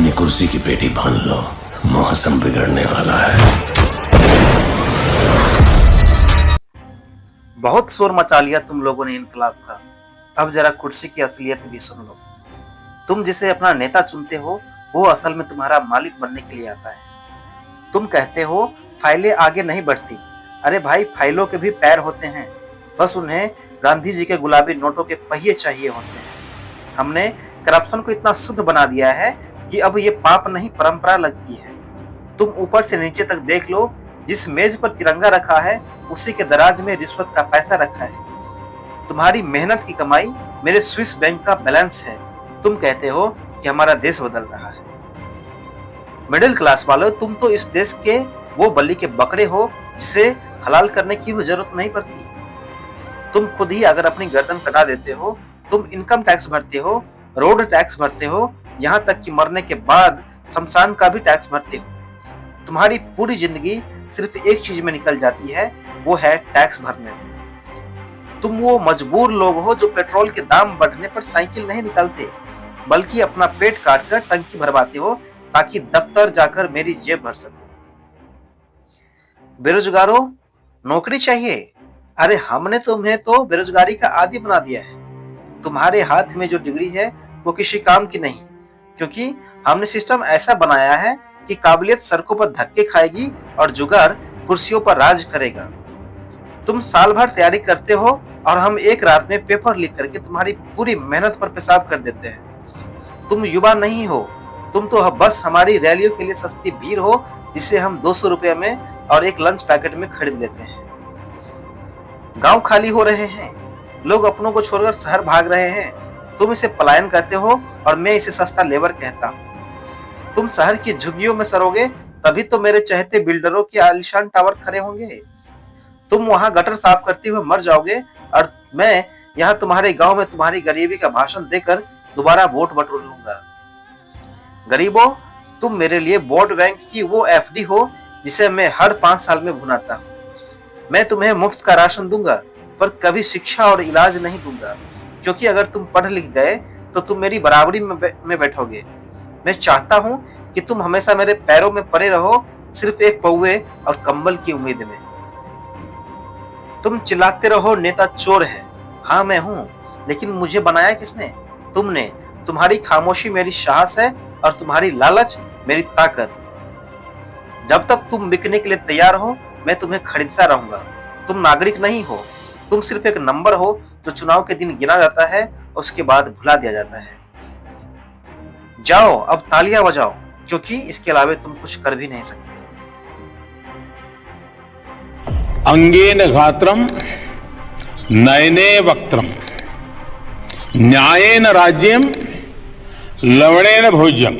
अपनी कुर्सी की पेटी बांध लो, मौसम बिगड़ने वाला है। बहुत शोर मचा लिया तुम लोगों ने इनकलाब का। अब जरा कुर्सी की असलियत भी सुन लो। तुम जिसे अपना नेता चुनते हो वो असल में तुम्हारा मालिक बनने के लिए आता है। तुम कहते हो फाइलें आगे नहीं बढ़ती। अरे भाई, फाइलों के भी पैर होते हैं, बस उन्हें गांधी जी के गुलाबी नोटों के पहिए चाहिए होते हैं। हमने करप्शन को इतना शुद्ध बना दिया है कि अब ये पाप नहीं परंपरा लगती है। तुम ऊपर से नीचे तक देख लो, जिस मेज पर तिरंगा रखा है उसी के दराज में रिश्वत का पैसा रखा है। तुम्हारी मेहनत की कमाई मेरे स्विस बैंक का बैलेंस है। तुम कहते हो कि हमारा देश बदल रहा है। मिडिल क्लास वालों, तुम तो इस देश के वो बल्ली के बकरे हो जिसे हलाल करने की भी जरूरत नहीं पड़ती। तुम खुद ही अगर अपनी गर्दन कटा देते हो, तुम इनकम टैक्स भरते हो, रोड टैक्स भरते हो, यहाँ तक कि मरने के बाद शमशान का भी टैक्स भरते हो। तुम्हारी पूरी जिंदगी सिर्फ एक चीज में निकल जाती है, वो है टैक्स भरने में। तुम वो मजबूर लोग हो जो पेट्रोल के दाम बढ़ने पर साइकिल नहीं निकालते, बल्कि अपना पेट काट कर टंकी भरवाते हो ताकि दफ्तर जाकर मेरी जेब भर सको। बेरोजगारों, नौकरी चाहिए? अरे हमने तुम्हें तो बेरोजगारी का आदी बना दिया है। तुम्हारे हाथ में जो डिग्री है वो किसी काम की नहीं, क्योंकि हमने सिस्टम ऐसा बनाया है कि काबिलियत सड़कों पर धक्के खाएगी और जुगाड़ कुर्सियों पर राज करेगा। तुम साल भर तैयारी करते हो और हम एक रात में पेपर लीक करके तुम्हारी पूरी मेहनत पर पेशाब कर देते हैं। तुम युवा नहीं हो, तुम तो बस हमारी रैलियों के लिए सस्ती भीड़ हो, जिसे हम 200 रुपये में और एक लंच पैकेट में खरीद लेते हैं। गांव खाली हो रहे हैं, लोग अपनों को छोड़कर शहर भाग रहे हैं। तुम इसे पलायन कहते हो और मैं इसे सस्ता लेबर कहता हूँ। तुम शहर की झुग्गियों में सरोगे, तभी तो मेरे चहेते बिल्डरों के आलीशान टावर खड़े होंगे। तुम वहां गटर साफ करते हुए मर जाओगे और मैं यहाँ तुम्हारे गांव में तुम्हारी गरीबी का भाषण देकर दोबारा वोट बटोर लूंगा। गरीबों, तुम मेरे लिए वोट बैंक की वो एफडी हो जिसे मैं हर 5 साल में भुनाता हूँ। मैं तुम्हें मुफ्त का राशन दूंगा, पर कभी शिक्षा और इलाज नहीं दूंगा, क्योंकि अगर तुम पढ़ लिख गए तो तुम मेरी बराबरी में बैठोगे। मैं चाहता हूं कि तुम हमेशा मेरे पैरों में पड़े रहो, सिर्फ एक पौवे और कंबल की उम्मीद में। तुम चिल्लाते रहो नेता चोर है। हाँ मैं हूं, लेकिन मुझे बनाया किसने? तुमने। तुम्हारी खामोशी मेरी साहस है और तुम्हारी लालच मेरी ताकत। जब तक तुम बिकने के लिए तैयार हो, मैं तुम्हें खरीदता रहूंगा। तुम नागरिक नहीं हो, तुम सिर्फ एक नंबर हो जो चुनाव के दिन गिना जाता है और उसके बाद भुला दिया जाता है। जाओ, अब तालियां बजाओ, क्योंकि इसके अलावा तुम कुछ कर भी नहीं सकते। अंगेन गात्रम नयने वक्त्रम न्यायेन राज्यम लवणेन भोज्यम